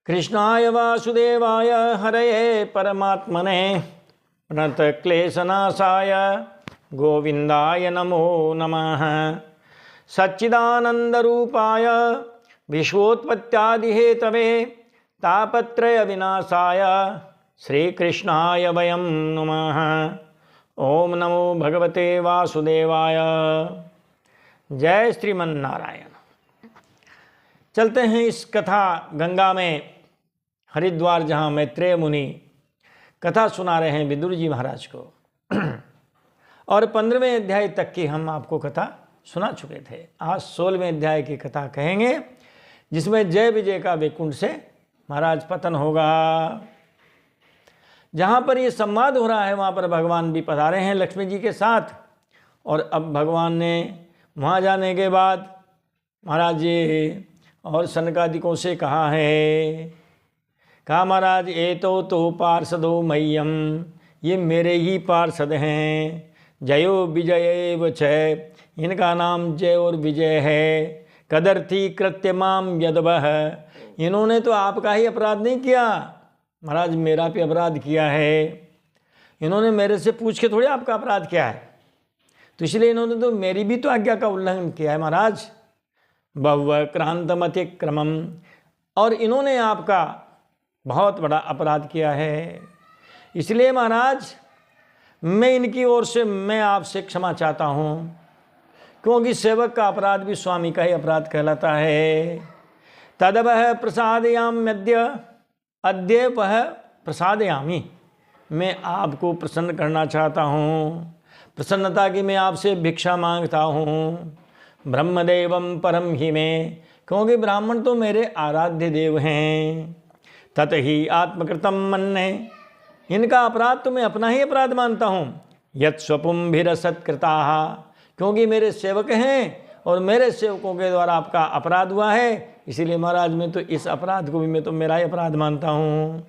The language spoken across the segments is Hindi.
कृष्णाय वासुदेवाय हरये परमात्मने प्रणतक्लेशनाशाय गोविंदाय नमो नमः। सच्चिदानन्दरूपाय विश्वोत्पत्त्यादिहेतवे तापत्रय विनाशाय श्रीकृष्णाय वयं नमः। ओम नमो भगवते वासुदेवाय। जय श्रीमन्नारायण। चलते हैं इस कथा गंगा में हरिद्वार, जहाँ मैत्रेय मुनि कथा सुना रहे हैं विदुर जी महाराज को। और 15वें अध्याय तक की हम आपको कथा सुना चुके थे। आज 16वें अध्याय की कथा कहेंगे, जिसमें जय विजय का वैकुंठ से महाराज पतन होगा। जहाँ पर ये संवाद हो रहा है वहाँ पर भगवान भी पधारे हैं लक्ष्मी जी के साथ। और अब भगवान ने वहाँ जाने के बाद महाराज जी और सनकादिकों से कहा है, कहा महाराज ये तो पार्षदो मह्यम, ये मेरे ही पार्षद हैं। जयो विजय वच, इनका नाम जय और विजय है। कदर्थी कृत्यमाम यदवह, इन्होंने तो आपका ही अपराध नहीं किया महाराज, मेरा भी अपराध किया है। इन्होंने मेरे से पूछ के थोड़ी आपका अपराध किया है, तो इसलिए इन्होंने तो मेरी भी तो आज्ञा का उल्लंघन किया है महाराज। बह्व क्रांतमतिक्रमम, और इन्होंने आपका बहुत बड़ा अपराध किया है। इसलिए महाराज मैं इनकी ओर से मैं आपसे क्षमा चाहता हूँ, क्योंकि सेवक का अपराध भी स्वामी का ही अपराध कहलाता है। तदवह प्रसादयाम्यद्य, अद्य वह प्रसादयामी, मैं आपको प्रसन्न करना चाहता हूँ। प्रसन्नता की मैं आपसे भिक्षा मांगता हूँ। ब्रह्मदेवम परम ही में, क्योंकि ब्राह्मण तो मेरे आराध्य देव हैं। तत ही आत्मकृतम मन्ये, इनका अपराध तो मैं अपना ही अपराध मानता हूँ। यत् स्वपुंभिरसत्कृता, क्योंकि मेरे सेवक हैं और मेरे सेवकों के द्वारा आपका अपराध हुआ है, इसीलिए महाराज मैं तो इस अपराध को भी मैं तो मेरा ही अपराध मानता हूँ।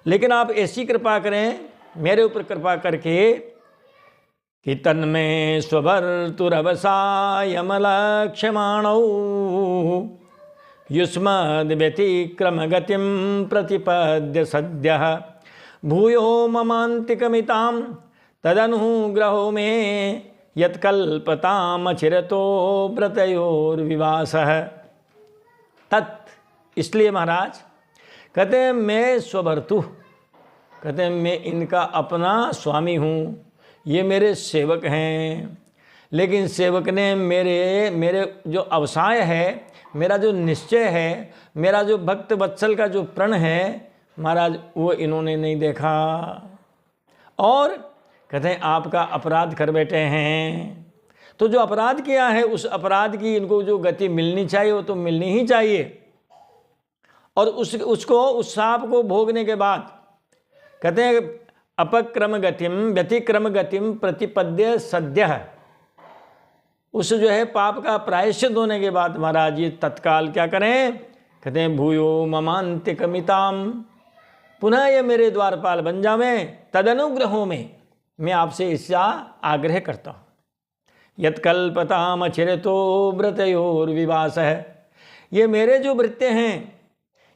लेकिन आप ऐसी कृपा करें मेरे ऊपर कृपा करके कि तन्मे स्वभर्तुरवसायमलक्ष्यमाणौ युष्मद्व्यतिक्रमगतिं प्रतिपद्य सद्यः। भूयो ममान्तिकमितां तदनुग्रहो मे, यत्कल्पतामचिरतो व्रतयोर्विवासः। तत्, इसलिए महाराज कहते हैं मैं स्वभर्तु, कहते हैं मैं इनका अपना स्वामी हूँ, ये मेरे सेवक हैं। लेकिन सेवक ने मेरे जो अवसाय है, मेरा जो निश्चय है, मेरा जो भक्त वत्सल का जो प्रण है महाराज, वो इन्होंने नहीं देखा। और कहते हैं आपका अपराध कर बैठे हैं। तो जो अपराध किया है उस अपराध की इनको जो गति मिलनी चाहिए वो तो मिलनी ही चाहिए। और उसको उस शाप को भोगने के बाद कहते हैं अपक्रम गतिम व्यतिक्रम गतिम प्रतिपद्य सद्यः, उस जो है पाप का प्रायश्चित होने के बाद महाराज ये तत्काल क्या करें, कहते हैं भूयो ममान्तिकमिताम, पुनः ये मेरे द्वारपाल बन जावें। तदनुग्रहों में मैं आपसे इसका आग्रह करता हूँ। यत्कल्पताम अचिरतो व्रतयोर्विवास है, ये मेरे जो वृत्य हैं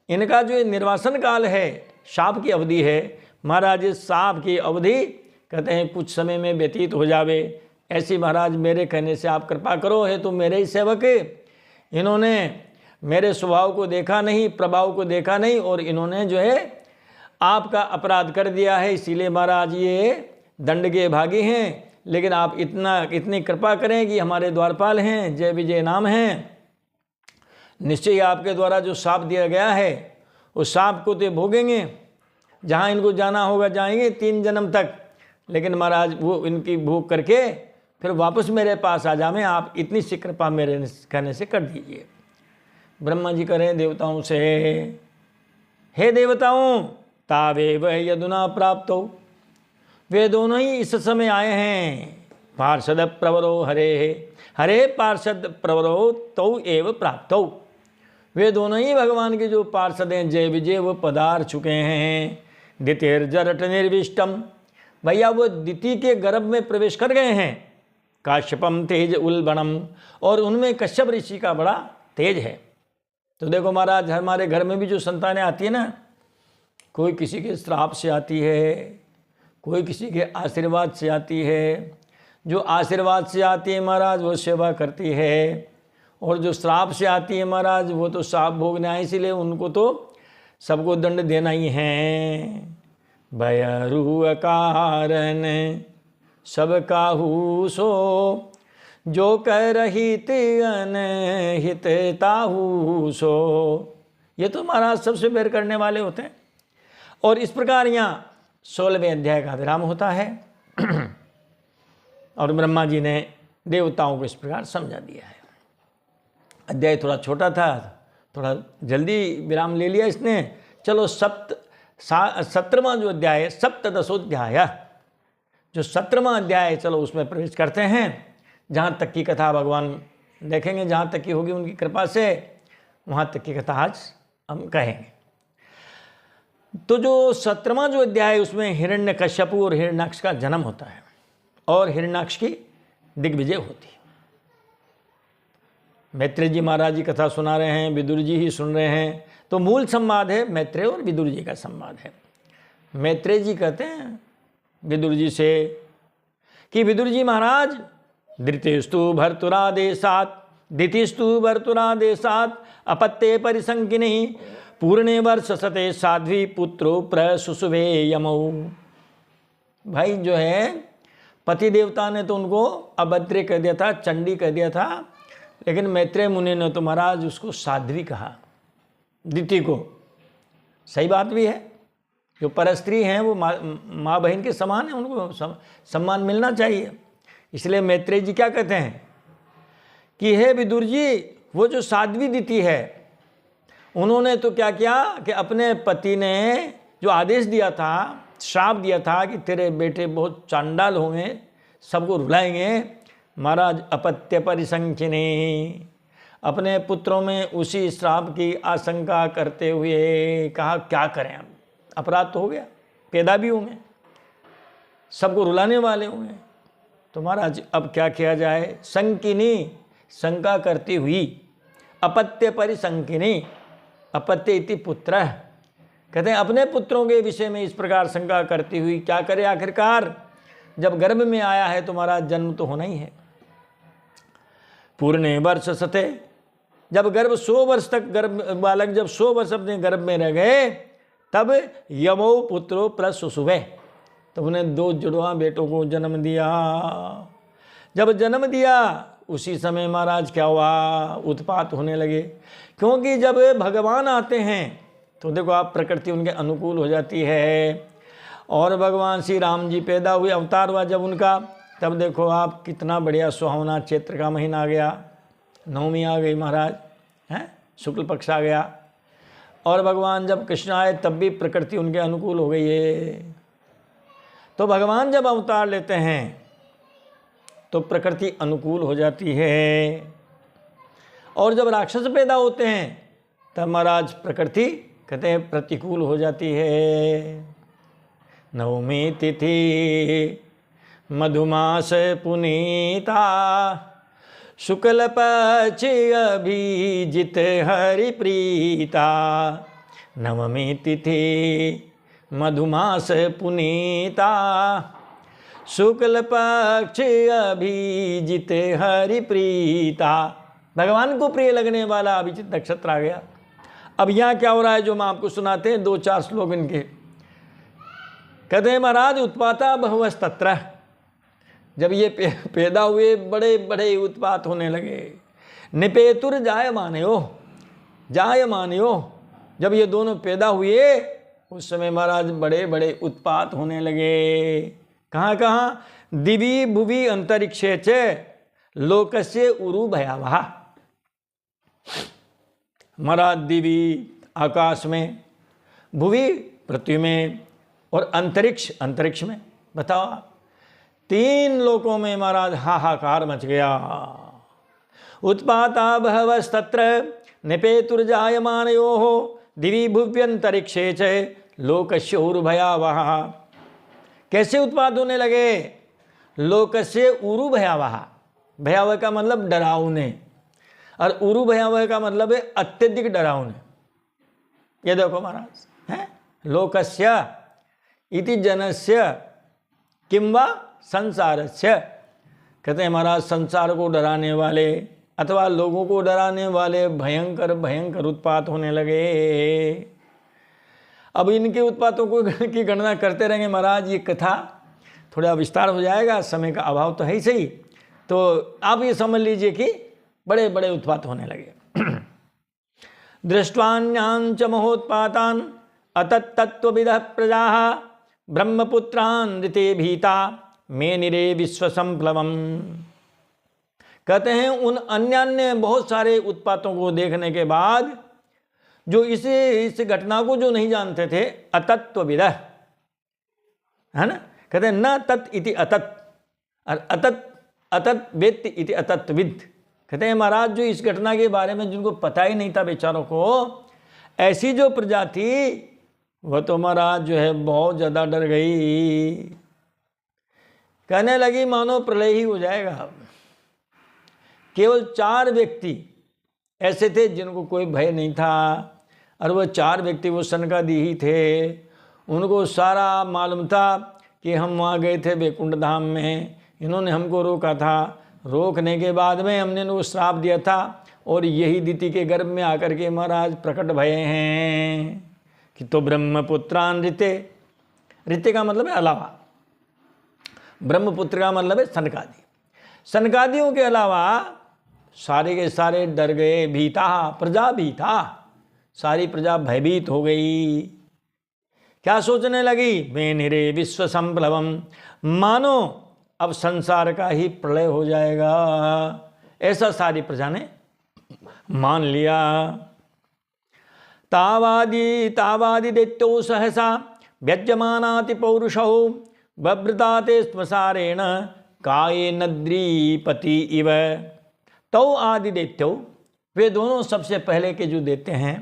इनका जो निर्वासन काल है, शाप की अवधि है महाराज, इस शाप की अवधि कहते हैं कुछ समय में व्यतीत हो जावे, ऐसी महाराज मेरे कहने से आप कृपा करो। है तो मेरे ही सेवक, इन्होंने मेरे स्वभाव को देखा नहीं, प्रभाव को देखा नहीं, और इन्होंने जो है आपका अपराध कर दिया है, इसीलिए महाराज ये दंड के भागी हैं। लेकिन आप इतनी कृपा करें कि हमारे द्वारपाल हैं, जय विजय नाम हैं, निश्चय आपके द्वारा जो शाप दिया गया है उस शाप को तो भोगेंगे, जहाँ इनको जाना होगा जाएंगे 3 जन्म तक। लेकिन महाराज वो इनकी भोग करके फिर वापस मेरे पास आ जावें, आप इतनी सी कृपा मेरे कहने से कर दीजिए। ब्रह्मा जी करें देवताओं से, हे देवताओं तावेव यदुना प्राप्त हो, वे दोनों ही इस समय आए हैं। पार्षद प्रवरो हरे पार्षद प्रवरो तौ एव प्राप्तौ, वे दोनों ही भगवान के जो पार्षद हैं जय विजय वो पधार चुके हैं। द्वितीर्जरट निर्विष्टम, भैया वो द्वितीय के गर्भ में प्रवेश कर गए हैं। काश्यपम तेज उल्बणम, और उनमें कश्यप ऋषि का बड़ा तेज है। तो देखो महाराज, हमारे घर में भी जो संतानें आती है ना, कोई किसी के श्राप से आती है, कोई किसी के आशीर्वाद से आती है। जो आशीर्वाद से आती है महाराज वो सेवा करती है, और जो श्राप से आती है महाराज वो तो श्राप भोगने आए, इसीलिए उनको तो सबको दंड देना ही है। भयरु अकारण सब काहू सो, जो कर हित अनहित ताहू सो। ये तो महाराज सबसे बैर करने वाले होते हैं। और इस प्रकार यहाँ 16वें अध्याय का विराम होता है। और ब्रह्मा जी ने देवताओं को इस प्रकार समझा दिया है। अध्याय थोड़ा छोटा था, थोड़ा जल्दी विराम ले लिया इसने। चलो 17वां जो अध्याय है, सप्तदशोध्याय, जो 17वां अध्याय है, चलो उसमें प्रवेश करते हैं। जहाँ तक की कथा भगवान देखेंगे, जहाँ तक की होगी उनकी कृपा से, वहाँ तक की कथा आज हम कहेंगे। तो जो 17वां जो अध्याय है उसमें हिरण्यकश्यपु और हिरण्याक्ष का जन्म होता है, और हिरण्याक्ष की दिग्विजय होती है। मैत्रेय जी महाराज जी कथा सुना रहे हैं, विदुर जी ही सुन रहे हैं। तो मूल संवाद है मैत्रेय और विदुर जी का संवाद है। मैत्रेय जी कहते हैं विदुर जी से कि विदुर जी महाराज, धृतिस्तु भर्तुरादेशात् दितिस्तु भर्तुरादेशात् अपत्ये परिसंकिनी पूर्णे वर्ष सते साध्वी पुत्रो प्रसुसुभे यमौ। भाई जो है पति देवता ने तो उनको अभद्रे कह दिया था, चंडी कह दिया था, लेकिन मैत्रेय मुनि ने तो महाराज उसको साध्वी कहा, दिति को। सही बात भी है, जो परस्त्री हैं वो माँ बहन के समान है, उनको सम्मान मिलना चाहिए। इसलिए मैत्रेय जी क्या कहते हैं कि हे विदुर जी, वो जो साध्वी दिति है, उन्होंने तो क्या किया कि अपने पति ने जो आदेश दिया था, श्राप दिया था कि तेरे बेटे बहुत चांडाल होंगे, सबको रुलाएंगे। महाराज अपत्य परिसंख्यिनी, अपने पुत्रों में उसी श्राप की आशंका करते हुए कहा क्या करें, अब अपराध तो हो गया, पैदा भी होंगे, सबको रुलाने वाले होंगे, तो महाराज अब क्या किया जाए। संकिनी, शंका करती हुई, अपत्य परिसंकिनी, अपत्य इति पुत्र, कहते हैं अपने पुत्रों के विषय में इस प्रकार शंका करती हुई क्या करे। आखिरकार जब गर्भ में आया है तो महाराज जन्म तो होना ही है। पूर्णे वर्ष सते, जब गर्भ 100 वर्ष तक बालक जब 100 वर्ष अपने गर्भ में रह गए, तब यमो पुत्रो प्रसुसुभे, तो उन्हें 2 जुड़वा बेटों को जन्म दिया। जब जन्म दिया उसी समय महाराज क्या हुआ, उत्पात होने लगे। क्योंकि जब भगवान आते हैं तो देखो आप, प्रकृति उनके अनुकूल हो जाती है। और भगवान श्री राम जी पैदा हुए, अवतार हुआ जब उनका, तब देखो आप कितना बढ़िया सुहावना चैत्र का महीना आ गया, नवमी आ गई महाराज, हैं, शुक्ल पक्ष आ गया। और भगवान जब कृष्ण आए तब भी प्रकृति उनके अनुकूल हो गई है। तो भगवान जब अवतार लेते हैं तो प्रकृति अनुकूल हो जाती है। और जब राक्षस पैदा होते हैं तब महाराज प्रकृति कहते हैं प्रतिकूल हो जाती है। नवमी तिथि मधुमास पुनीता, शुक्ल पक्ष अभिजित हरि प्रीता। नवमी तिथि मधुमास पुनीता, शुक्ल पक्ष अभिजित हरि प्रीता। भगवान को प्रिय लगने वाला अभिजित नक्षत्र आ गया। अब यहाँ क्या हो रहा है जो हम आपको सुनाते हैं, 2-4 श्लोक इनके। कहते हैं महाराज उत्पाता बहुवस्तत्र, जब ये पैदा हुए बड़े बड़े उत्पात होने लगे। निपेतुर जायमानयो, जब ये दोनों पैदा हुए उस समय महाराज बड़े बड़े उत्पात होने लगे। कहाँ कहाँ, दिवी भुवि अंतरिक्षे च लोकस्य उरु भयावह। महाराज दिवी आकाश में, भुवि पृथ्वी में, और अंतरिक्ष में, बताओ 3 लोकों में महाराज हाहाकार मच गया। उत्पाता बहवस्तत्र निपेतुर्जायमानयोः दिवि भुव्यंतरिक्षे च लोकस्य उरु भयावह। कैसे उत्पात होने लगे, लोकस्य उरु भयावह, भयावह का मतलब डरावने। और उरु भयावह का मतलब है अत्यधिक डरावने। ये देखो महाराज है, लोकस्य इति जनस्य किंवा संसारस्य, कहते हैं महाराज संसार को डराने वाले अथवा लोगों को डराने वाले भयंकर भयंकर उत्पात होने लगे। अब इनके उत्पातों को की गणना करते रहेंगे महाराज, ये कथा थोड़ा विस्तार हो जाएगा, समय का अभाव तो है ही सही। तो आप ये समझ लीजिए कि बड़े बड़े उत्पात होने लगे। दृष्ट्वान्यान् च महोत्पातान् अतत्तत्त्वविदः प्रजाः ब्रह्मपुत्रान् ऋते भीता मेनिरे विश्वसंप्लवम्। कहते हैं उन अन्य बहुत सारे उत्पातों को देखने के बाद जो इस घटना को जो नहीं जानते थे, अतत्त्वविदः है ना, कहते हैं न तत् इति अतत्, और अतत् वेत्ति इति अतत्त्वविद। कहते हैं महाराज जो इस घटना के बारे में जिनको पता ही नहीं था बेचारों को, ऐसी जो प्रजा थी वह तो महाराज जो है बहुत ज़्यादा डर गई। कहने लगी मानो प्रलय ही हो जाएगा। केवल 4 व्यक्ति ऐसे थे जिनको कोई भय नहीं था, और वह 4 व्यक्ति वो सनकादि ही थे। उनको सारा मालूम था कि हम वहाँ गए थे वैकुंठ धाम में, इन्होंने हमको रोका था, रोकने के बाद में हमने इनको श्राप दिया था, और यही दिति के गर्भ में आकर के महाराज प्रकट भये हैं कि तो ब्रह्मपुत्रान ऋते, ऋते का मतलब है अलावा, ब्रह्मपुत्र का मतलब है सनकादि, सनकादियों के अलावा सारे के सारे डर गए। भीता प्रजा भीता, सारी प्रजा भयभीत हो गई। क्या सोचने लगी, मेनिरे विश्व संप्लवम, मानो अब संसार का ही प्रलय हो जाएगा, ऐसा सारी प्रजा ने मान लिया। तावादि दैत्यो सहसा व्यज्यमानाति पौरुषौ बभृताते स्मसारेण काये नद्रीपति इव। तौ आदि दैत्यो, वे दोनों सबसे पहले के जो दैत्य हैं,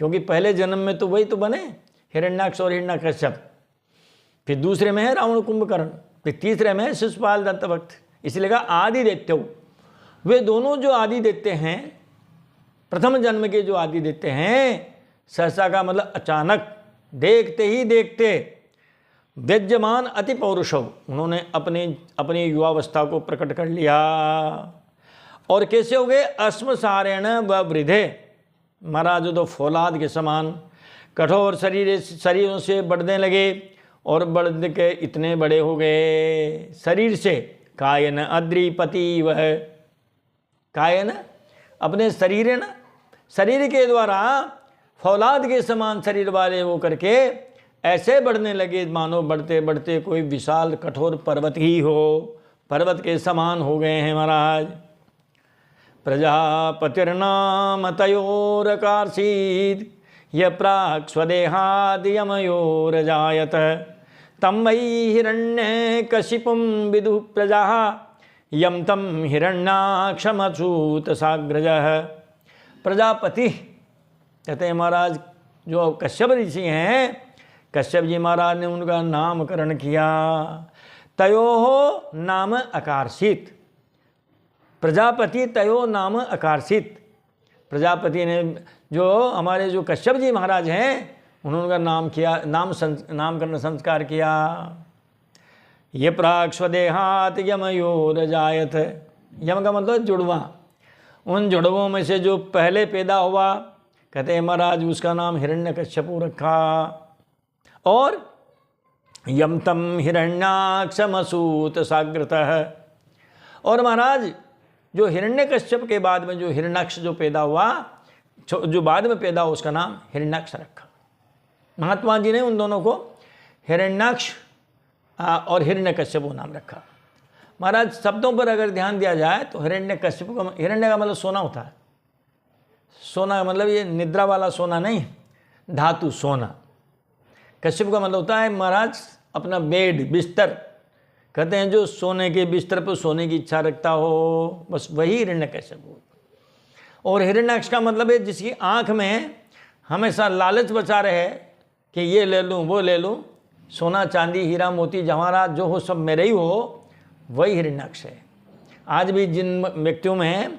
क्योंकि पहले जन्म में तो वही तो बने हिरण्याक्ष और हिरण्यकश्यप, फिर दूसरे में है रावण कुंभकर्ण, फिर तीसरे में है शिशुपाल दत्तभक्त, इसलिए कहा आदि दैत्यो। वे दोनों जो आदि दैत्य हैं, प्रथम जन्म के जो आदि दैत्य हैं, सहसा का मतलब अचानक, देखते ही देखते, व्यज्यमान अति पौरुषव, उन्होंने अपनी युवावस्था को प्रकट कर लिया। और कैसे हो गए, अस्मसारेण व वृद्धे, महाराज तो फौलाद के समान कठोर शरीरों से बढ़ने लगे, और बढ़ के इतने बड़े हो गए शरीर से। कायन अद्रिपति वह, कायन अपने शरीर है ना, शरीर के द्वारा फौलाद के समान शरीर वाले हो करके ऐसे बढ़ने लगे मानो बढ़ते बढ़ते कोई विशाल कठोर पर्वत ही हो, पर्वत के समान हो गए हैं महाराज। प्रजापतिर्नाम तयोरकार्षीत् य प्राक् स्वदेहाद् यमयोरजायत तं वै हिरण्यकशिपुं विदुः प्रजाः यम तम हिरण्याक्षमच्युत साग्रजः। प्रजापति कहते हैं महाराज जो कश्यप ऋषि हैं, कश्यप जी महाराज ने उनका नामकरण किया। तयोः नाम अकार्षित, प्रजापति तयो नाम अकार्षित, प्रजापति ने जो हमारे जो कश्यप जी महाराज हैं उन्होंने उनका नाम किया, नामकरण संस्कार किया। ये प्राक् स्वदेहात् यमयोरजायत, यम का मतलब जुड़वा, उन जुड़वों में से जो पहले पैदा हुआ, कहते हैं महाराज उसका नाम हिरण्यकश्यपु रखा। और यम तम हिरण्याक्षमसूत साग्रतः, और महाराज जो हिरण्यकश्यप के बाद में जो हिरण्याक्ष जो पैदा हुआ, जो बाद में पैदा हुआ, उसका नाम हिरण्याक्ष रखा। महात्मा जी ने उन दोनों को हिरण्याक्ष और हिरण्यकश्यप नाम रखा। महाराज शब्दों पर अगर ध्यान दिया जाए तो हिरण्यकश्यप का, हिरण्य का मतलब सोना होता है, सोना का मतलब ये निद्रा वाला सोना नहीं, धातु सोना। कश्यप का मतलब होता है महाराज अपना बेड बिस्तर, कहते हैं जो सोने के बिस्तर पर सोने की इच्छा रखता हो, बस वही हिरण्यकश्यप हो। और हिरण्याक्ष का मतलब है जिसकी आंख में हमेशा लालच बचा रहे कि ये ले लूँ वो ले लूँ, सोना चांदी हीरा मोती जवाहरात जो हो सब मेरे ही हो, वही हिरण्याक्ष है। आज भी जिन व्यक्तियों में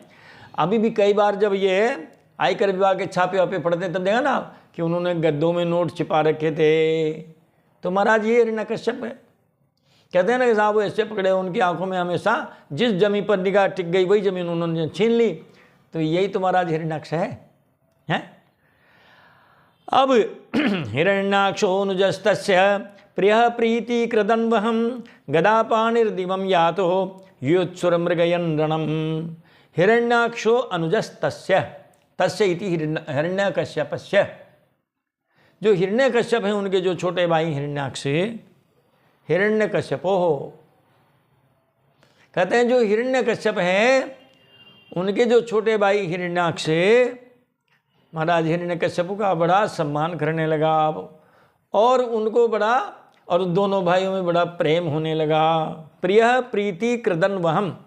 अभी भी कई बार जब ये आयकर विभाग के छापे वापे पड़ते हैं तब देखा ना कि उन्होंने गद्दों में नोट छिपा रखे थे। तो महाराज ये हिरण्यकश्यप है। कहते हैं ना कि साहब वो ऐसे पकड़े, उनकी आंखों में हमेशा जिस जमीन पर निगाह टिक गई वही जमीन उन्होंने छीन ली। तो यही तो महाराज हिरण्याक्ष है? अब हिरण्याक्षोऽनुजस्तस्य प्रियः प्रीति कृदन्वहं गदापाणिर्दिवं यातो युत्सुरमृगयन् रणम्। हिरण्याक्षो अनुजस्तस्य, तस्य इति हिरण्यकश्यपस्य। जो हिरण्यकश्यप हैं उनके जो छोटे भाई हिरण्याक्ष, हिरण्यकश्यपो हो। कहते हैं जो हिरण्यकश्यप हैं उनके जो छोटे भाई हिरण्याक्ष, महाराज हिरण्यकश्यप का बड़ा सम्मान करने लगा और उनको बड़ा, और दोनों भाइयों में बड़ा प्रेम होने लगा। प्रिय प्रीति कृदन्वहम,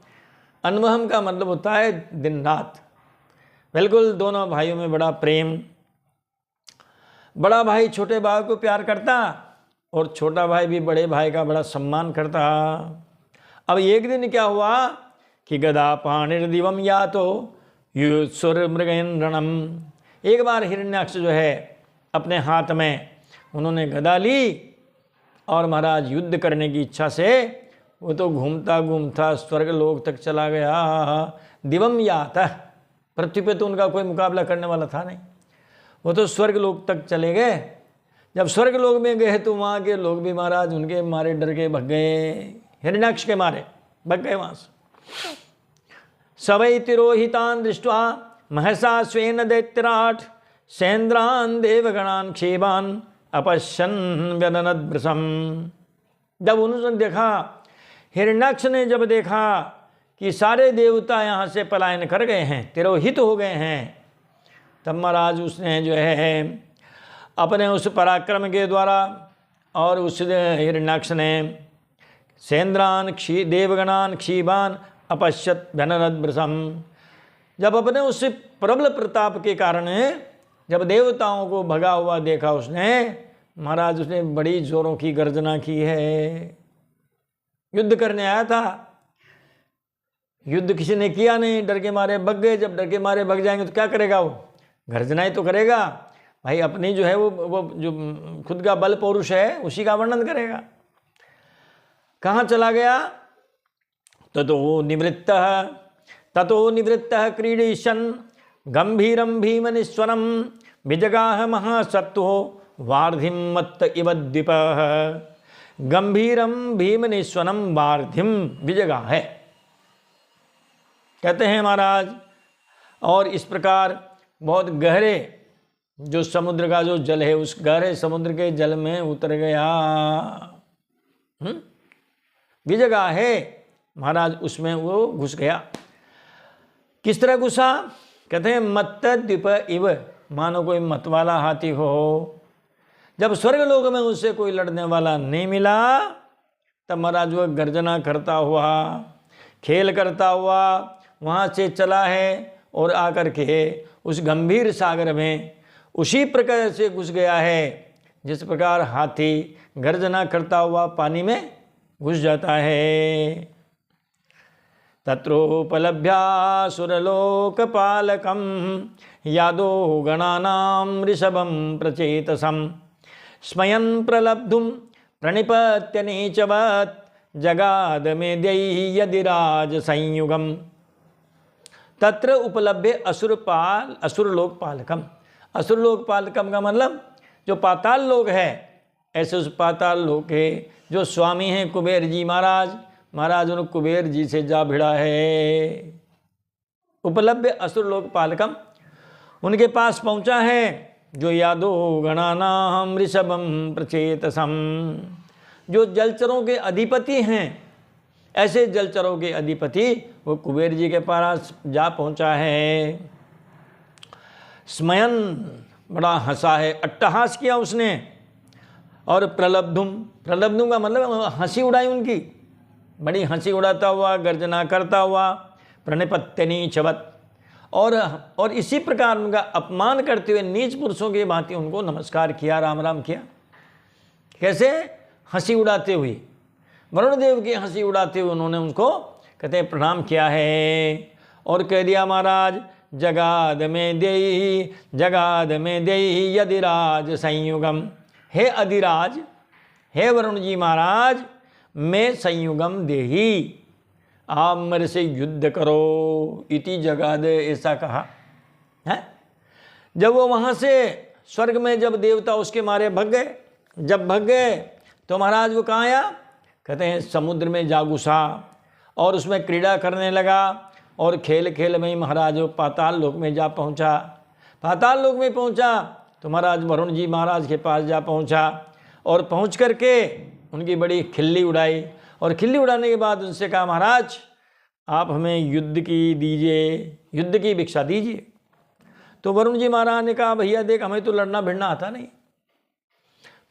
अन्वहम का मतलब होता है दिन रात। बिल्कुल दोनों भाइयों में बड़ा प्रेम। बड़ा भाई छोटे भाई को प्यार करता और छोटा भाई भी बड़े भाई का बड़ा सम्मान करता। अब एक दिन क्या हुआ कि गदा पाणिर्दिवम यातो युत्सुरमृगयन् रणम। एक बार हिरण्याक्ष जो है अपने हाथ में उन्होंने गदा ली और महाराज युद्ध करने की इच्छा से वो तो घूमता घूमता स्वर्गलोक तक चला गया। दिवम याता, पृथ्वी पे तो उनका कोई मुकाबला करने वाला था नहीं, वो तो स्वर्गलोक तक चले गए। जब स्वर्गलोक में गए तो वहाँ के लोग भी महाराज उनके मारे डर के भग गए, हिरण्याक्ष के मारे भग गए वहाँ से। सवै तिरोहितान् दृष्ट्वा महसा स्वेन दैत्यराट सेन्द्रान् देवगणान् क्षेबान् अपश्यन् व्यदनद्भृशम्। जब उन्होंने देखा, हिरण्याक्ष ने जब देखा कि सारे देवता यहाँ से पलायन कर गए हैं, तिरोहित हो गए हैं, तब महाराज उसने जो है अपने उस पराक्रम के द्वारा और उस हिरण्याक्ष ने सेन्द्रान देवगणान क्षीबान अपश्यत धनरद्भृशम। जब अपने उस प्रबल प्रताप के कारण जब देवताओं को भगा हुआ देखा उसने, महाराज उसने बड़ी जोरों की गर्जना की है। युद्ध करने आया था, युद्ध किसी ने किया नहीं, डर के मारे भग गए। जब डर के मारे भग जाएंगे तो क्या करेगा वो? गर्जनाएं तो करेगा भाई। अपनी जो है वो जो खुद का बल पौरुष है उसी का वर्णन करेगा। कहाँ चला गया? ततो निवृत्तः क्रीडिशन् गंभीरं भीमनिस्वरं विजगाह महासत्तो वार्धिं मत्त इव द्विपः। गंभीरं भीमनिस्वरं वार्धिं विजगाह, कहते हैं महाराज। और इस प्रकार बहुत गहरे जो समुद्र का जो जल है उस गहरे समुद्र के जल में उतर गया। विजगा है महाराज, उसमें वो घुस गया। किस तरह घुसा? कहते हैं मत्त द्वीप इव, मानो कोई मत वाला हाथी हो। जब स्वर्गलोक में उससे कोई लड़ने वाला नहीं मिला तब महाराज वो गर्जना करता हुआ, खेल करता हुआ वहाँ से चला है और आकर के उस गंभीर सागर में उसी प्रकार से घुस गया है जिस प्रकार हाथी गर्जना करता हुआ पानी में घुस जाता है। तत्रोपलभ्यासुरलोकपालकं यादो गणानां ऋषभं प्रचेतसं स्मयन् प्रलब्धुं प्रणिपत्य नीचवत् जगाद मेद्यै यदिराज संयुगम्। तत्र उपलभ्य असुरलोकपालकम। असुरलोकपालकम का मतलब जो पाताल लोक है, ऐसे उस पाताल लोक के जो स्वामी हैं कुबेर जी महाराज, महाराज उन कुबेर जी से जा भिड़ा है। उपलभ्य असुरलोकपालकम, उनके पास पहुंचा है जो यादो गणानां ऋषभं प्रचेतसम, जो जलचरों के अधिपति हैं, ऐसे जलचरों के अधिपति वो कुबेर जी के पास जा पहुंचा है। स्मयन, बड़ा हंसा है, अट्टहास किया उसने। और प्रलब्धुम, प्रलब्धुम का मतलब हंसी उड़ाई उनकी, बड़ी हंसी उड़ाता हुआ, गर्जना करता हुआ, प्रणिपत्यनी चवत, और इसी प्रकार उनका अपमान करते हुए नीच पुरुषों की भांति उनको नमस्कार किया, राम राम किया। कैसे? हंसी उड़ाते हुए, वरुण देव की हंसी उड़ाते हुए उन्होंने उनको कहते हैं प्रणाम किया है। और कह दिया महाराज जगाद में देही यदिराज संयुगम, हे अधिराज, हे वरुण जी महाराज, मैं संयुगम देही, आप मेरे से युद्ध करो। इति जगाद, ऐसा कहा है। जब वो वहाँ से स्वर्ग में जब देवता उसके मारे भग गए, जब भग गए तो महाराज वो कहाँ आया, कहते हैं समुद्र में जा घुसा और उसमें क्रीड़ा करने लगा और खेल खेल में ही महाराज वो पाताल लोक में जा पहुँचा। पाताल लोक में पहुँचा तो महाराज वरुण जी महाराज के पास जा पहुँचा और पहुँच करके उनकी बड़ी खिल्ली उड़ाई और खिल्ली उड़ाने के बाद उनसे कहा महाराज आप हमें युद्ध की दीजिए, युद्ध की भिक्षा दीजिए। तो वरुण जी महाराज ने कहा भैया देख हमें तो लड़ना भिड़ना आता नहीं।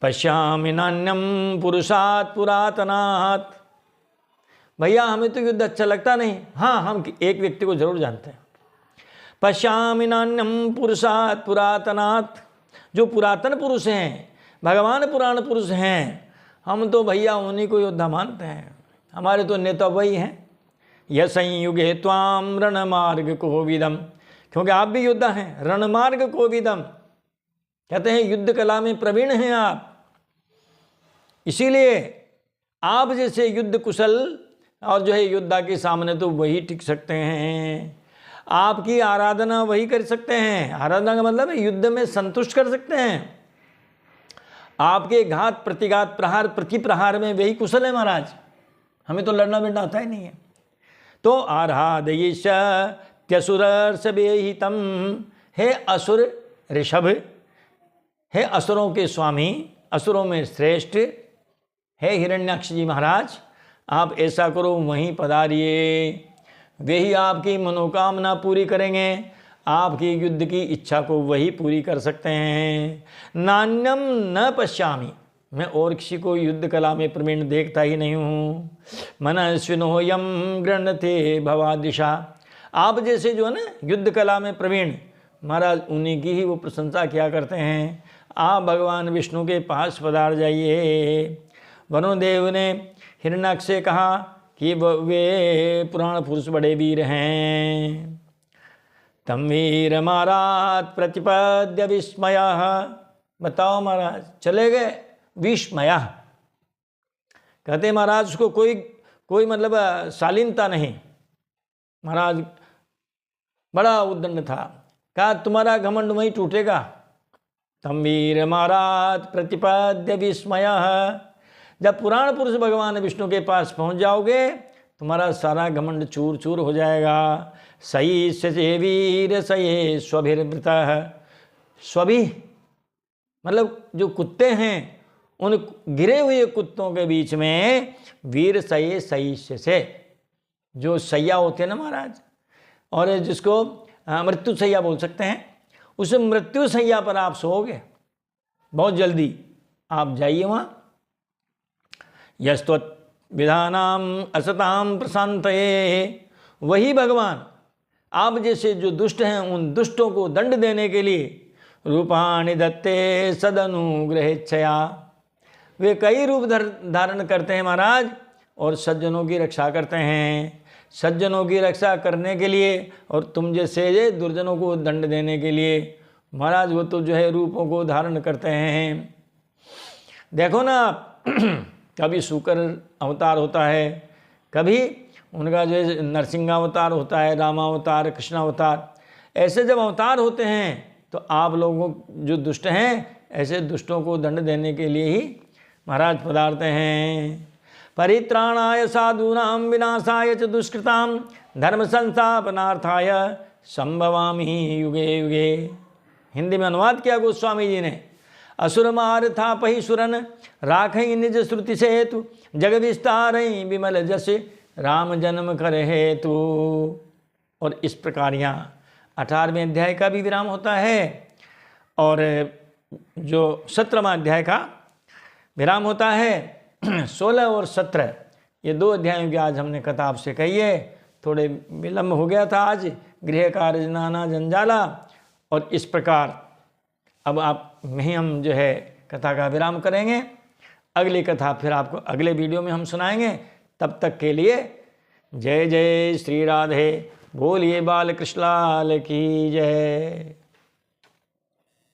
पश्यामि नान्यम पुरुषात् पुरातनात्, भैया हमें तो युद्ध अच्छा लगता नहीं। हाँ हम एक व्यक्ति को जरूर जानते हैं, पश्यामि नान्यम पुरुषात् पुरातनात्, जो पुरातन पुरुष हैं, भगवान पुराण पुरुष हैं, हम तो भैया उन्हीं को योद्धा मानते हैं, हमारे तो नेता वही हैं। यशंयुगे त्वाम रणमार्ग कोविदम, क्योंकि आप भी योद्धा हैं, रणमार्ग कोविदम, कहते हैं युद्ध कला में प्रवीण हैं आप, इसीलिए आप जैसे युद्ध कुशल और जो है योद्धा के सामने तो वही टिक सकते हैं, आपकी आराधना वही कर सकते हैं। आराधना का मतलब है युद्ध में संतुष्ट कर सकते हैं। आपके घात प्रतिघात प्रहार प्रति प्रहार में वही कुशल है महाराज, हमें तो लड़ना भिड़ना आता ही नहीं है। तो आराधयिष त्यसुर सभेहितम, हे असुर ऋषभ, हे असुरों के स्वामी, असुरों में श्रेष्ठ, हे हिरण्याक्ष जी महाराज, आप ऐसा करो वहीं पधारिए, वे ही आपकी मनोकामना पूरी करेंगे, आपकी युद्ध की इच्छा को वही पूरी कर सकते हैं। नान्यम न पश्यामि, मैं और किसी को युद्ध कला में प्रवीण देखता ही नहीं हूँ। मनस्विनोयम गृणते भवादिशा, आप जैसे जो है ना युद्ध कला में प्रवीण महाराज उन्हीं की ही वो प्रशंसा किया करते हैं। आप भगवान विष्णु के पास पधार जाइए। वरुणदेव ने हिरण्याक्ष से कहा कि वे पुराण पुरुष बड़े वीर हैं। तम वीर महाराज प्रतिपद्य विस्मय, बताओ महाराज चले गए विस्मय, कहते महाराज उसको कोई मतलब शालीनता नहीं, महाराज बड़ा उद्दंड था। कहा तुम्हारा घमंड वहीं टूटेगा। तम वीर महाराज प्रतिपद्य विस्मय, जब पुराण पुरुष भगवान विष्णु के पास पहुंच जाओगे तुम्हारा सारा घमंड चूर चूर हो जाएगा। सही से वीर सये स्वभिर्वृत, स्वभि मतलब जो कुत्ते हैं उन गिरे हुए कुत्तों के बीच में वीर सये सही से, जो सैया होते हैं ना महाराज, और जिसको मृत्यु सैया बोल सकते हैं, उस मृत्यु सैया पर आप सोओगे बहुत जल्दी। आप जाइए वहाँ, यस्त्वत् विधानाम असताम प्रशांतये, वही भगवान आप जैसे जो दुष्ट हैं उन दुष्टों को दंड देने के लिए रूपाणि दत्ते सदनुग्रहेच्छया, वे कई रूप धारण करते हैं महाराज और सज्जनों की रक्षा करते हैं। सज्जनों की रक्षा करने के लिए और तुम जैसे दुर्जनों को दंड देने के लिए महाराज वो तो जो है रूपों को धारण करते हैं। देखो ना कभी शुकर अवतार होता है, कभी उनका जो है नरसिंहावतार होता है, रामावतार, कृष्णावतार, ऐसे जब अवतार होते हैं तो आप लोगों जो दुष्ट हैं ऐसे दुष्टों को दंड देने के लिए ही महाराज पधारते हैं। परित्राणाय साधूनां विनाशाय च दुष्कृतां धर्म संस्थापनार्थाय संभवामि युगे युगे। हिंदी में अनुवाद किया गोस्वामी जी ने। असुर मार था पही सुरन राखई निज श्रुति से हेतु जग विस्तारई विमल जस राम जन्म कर हेतु। और इस प्रकार यहाँ 18वें अध्याय का भी विराम होता है और जो 17वां अध्याय का विराम होता है। 16 और 17 ये 2 अध्यायों की आज हमने कथा आपसे कही है। थोड़े विलम्ब हो गया था आज, गृह कार्य नाना जंजाला, और इस प्रकार अब आप में ही हम जो है कथा का विराम करेंगे। अगली कथा फिर आपको अगले वीडियो में हम सुनाएंगे। तब तक के लिए जय जय श्री राधे बोलिए बाल कृष्ण लाल की जय।